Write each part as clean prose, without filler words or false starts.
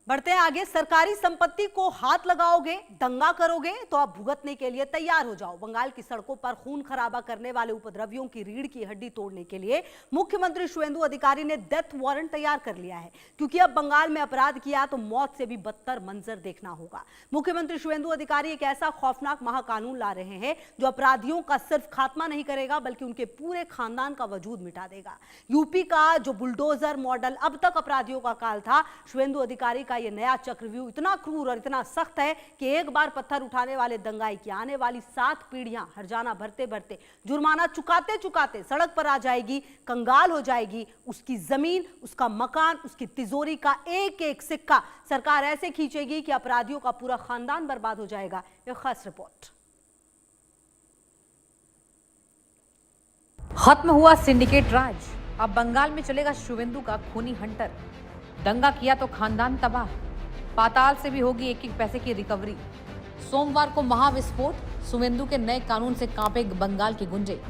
बढ़ते हैं आगे। सरकारी संपत्ति को हाथ लगाओगे, दंगा करोगे तो आप भुगतने के लिए तैयार हो जाओ। बंगाल की सड़कों पर खून खराबा करने वाले उपद्रवियों की रीढ़ की हड्डी तोड़ने के लिए मुख्यमंत्री शुवेंदु अधिकारी ने डेथ वारंट तैयार कर लिया है, क्योंकि अब बंगाल में अपराध किया तो मौत से भी बदतर मंजर देखना होगा। मुख्यमंत्री शुवेंदु अधिकारी एक ऐसा खौफनाक महाकानून ला रहे हैं जो अपराधियों का सिर्फ खात्मा नहीं करेगा बल्कि उनके पूरे खानदान का वजूद मिटा देगा। यूपी का जो बुलडोजर मॉडल अब तक अपराधियों का काल था, शुवेंदु अधिकारी का ये नया चक्रव्यूह इतना क्रूर और इतना सख्त है कि एक बार पत्थर उठाने वाले दंगाई की आने वाली 7 पीढ़ियां हर्जाना भरते भरते, जुर्माना चुकाते चुकाते सड़क पर आ जाएगी, कंगाल हो जाएगी। उसकी जमीन, उसका मकान, उसकी तिजोरी का एक एक सिक्का सरकार ऐसे खींचेगी कि अपराधियों का पूरा खानदान बर्बाद हो जाएगा। यह खास रिपोर्ट। खत्म हुआ सिंडिकेट राज, अब बंगाल में चलेगा शुवेंदु का खूनी हंटर। दंगा किया तो खानदान तबाह, पाताल से भी होगी एक एक पैसे की रिकवरी। सोमवार को महाविस्फोट, शुवेंदु के नए कानून से कांपे बंगाल के गुंजे।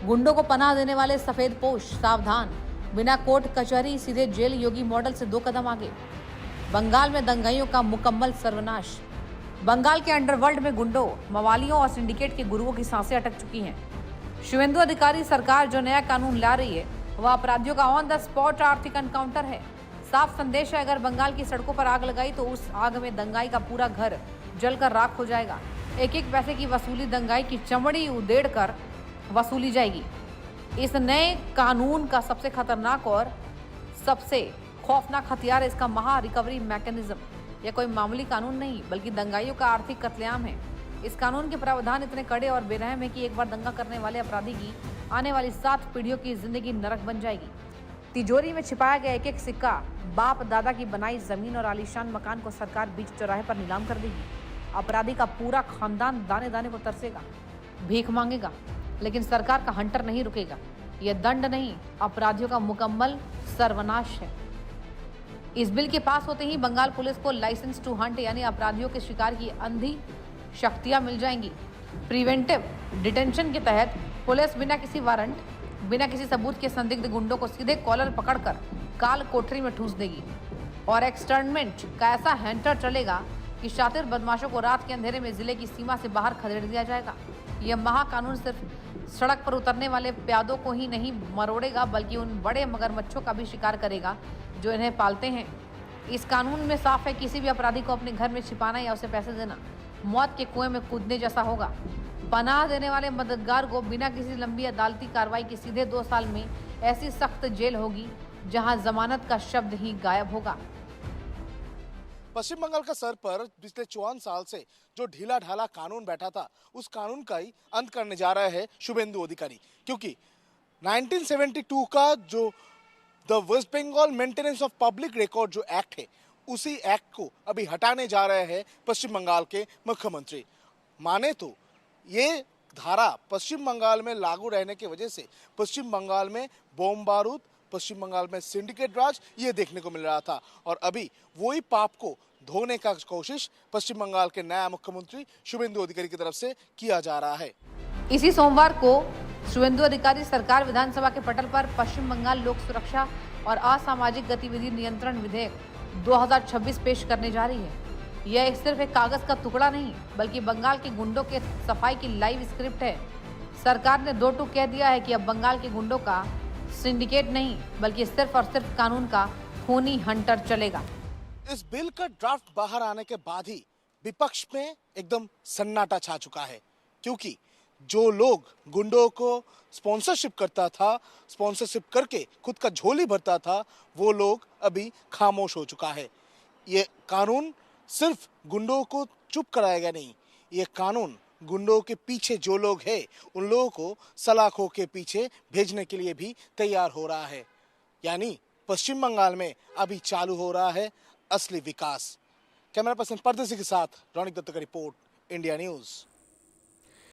गुंडों को पनाह देने वाले सफेद पोश सावधान, बिना कोर्ट कचहरी सीधे जेल योगी मॉडल से 2 कदम आगे। बंगाल में दंगाइयों का मुकम्मल सर्वनाश। बंगाल के अंडरवर्ल्ड में गुंडों, मवालियों और सिंडिकेट के गुरुओं की सांसें अटक चुकी हैं। शुवेंदु अधिकारी सरकार जो नया कानून ला रही है वह अपराधियों का ऑन द स्पॉट आर्थिक एनकाउंटर है। साफ संदेश है, अगर बंगाल की सड़कों पर आग लगाई तो उस आग में दंगाई का पूरा घर जलकर राख हो जाएगा। एक एक पैसे की वसूली दंगाई की चमड़ी उधेड़ कर वसूली जाएगी। इस नए कानून का सबसे खतरनाक और सबसे खौफनाक हथियार है इसका महा रिकवरी मैकेनिज्म। यह कोई मामूली कानून नहीं बल्कि दंगाइयों का आर्थिक कत्लेआम है। इस कानून के प्रावधान इतने कड़े और बेरहम है कि एक बार दंगा करने वाले अपराधी की आने वाली 7 पीढ़ियों की जिंदगी नरक बन जाएगी। तिजोरी में छिपाया गया एक एक सिक्का, बाप दादा की बनाई जमीन और आलीशान मकान को सरकार बीच चौराहे पर नीलाम कर देगी। अपराधी का पूरा खानदान दाने दाने को तरसेगा, भीख मांगेगा, लेकिन सरकार का हंटर नहीं रुकेगा। यह दंड नहीं, अपराधियों का मुकम्मल सर्वनाश है। इस बिल के पास होते ही बंगाल पुलिस को लाइसेंस टू हंट यानी अपराधियों के शिकार की अंधी शक्तियां मिल जाएंगी। प्रिवेंटिव डिटेंशन के तहत पुलिस बिना किसी वारंट, बिना किसी सबूत के संदिग्ध गुंडों को सीधे कॉलर पकड़कर काल कोठरी में ठूस देगी। और एक्सटर्नमेंट का ऐसा हैंटर चलेगा कि शातिर बदमाशों को रात के अंधेरे में जिले की सीमा से बाहर खदेड़ दिया जाएगा। यह महाकानून सिर्फ सड़क पर उतरने वाले प्यादों को ही नहीं मरोड़ेगा बल्कि उन बड़े मगरमच्छों का भी शिकार करेगा जो इन्हें पालते हैं। इस कानून में साफ है, किसी भी अपराधी को अपने घर में छिपाना या उसे पैसे देना मौत के कुएं में कूदने जैसा होगा। पनाह देने वाले मददगार को बिना किसी लंबी अदालती कार्रवाई के सीधे 2 साल में ऐसी सख्त जेल होगी जहां जमानत का शब्द ही गायब होगा। पश्चिम बंगाल का सर पर पिछले 54 साल से जो ढीला ढाला कानून बैठा था, उस कानून का ही अंत करने जा रहा है शुवेंदु अधिकारी, क्योंकि 1972 का जो the West Bengal maintenance of public record जो एक्ट है, उसी एक्ट को अभी हटाने जा रहे हैं पश्चिम बंगाल के मुख्यमंत्री। माने तो ये धारा पश्चिम बंगाल में लागू रहने की वजह से पश्चिम बंगाल में बम बारूद, पश्चिम बंगाल में सिंडिकेट राज ये देखने को मिल रहा था, और अभी वही पाप को धोने का कोशिश पश्चिम बंगाल के नया मुख्यमंत्री शुवेंदु अधिकारी की तरफ से किया जा रहा है। इसी सोमवार को शुवेंदु अधिकारी सरकार विधानसभा के पटल पर पश्चिम बंगाल लोक सुरक्षा और असामाजिक गतिविधि नियंत्रण विधेयक 2026 पेश करने जा रही है। यह सिर्फ एक कागज का टुकड़ा नहीं बल्कि बंगाल के गुंडों के सफाई की लाइव स्क्रिप्ट है। सरकार ने 2 टूक कह दिया है कि अब बंगाल के गुंडों का सिंडिकेट नहीं बल्कि सिर्फ और सिर्फ कानून का खूनी हंटर चलेगा। इस बिल का ड्राफ्ट बाहर आने के बाद ही विपक्ष में एकदम सन्नाटा छा चुका है, क्योंकि जो लोग गुंडों को स्पॉन्सरशिप करता था, स्पॉन्सरशिप करके खुद का झोली भरता था, वो लोग अभी खामोश हो चुका है। ये कानून सिर्फ गुंडों को चुप कराएगा नहीं, ये कानून गुंडों के पीछे जो लोग हैं उन लोगों को सलाखों के पीछे भेजने के लिए भी तैयार हो रहा है। यानी पश्चिम बंगाल में अभी चालू हो रहा है असली विकास। कैमरा पर्सन परदेसी के साथ रौनिक दत्त का रिपोर्ट, इंडिया न्यूज।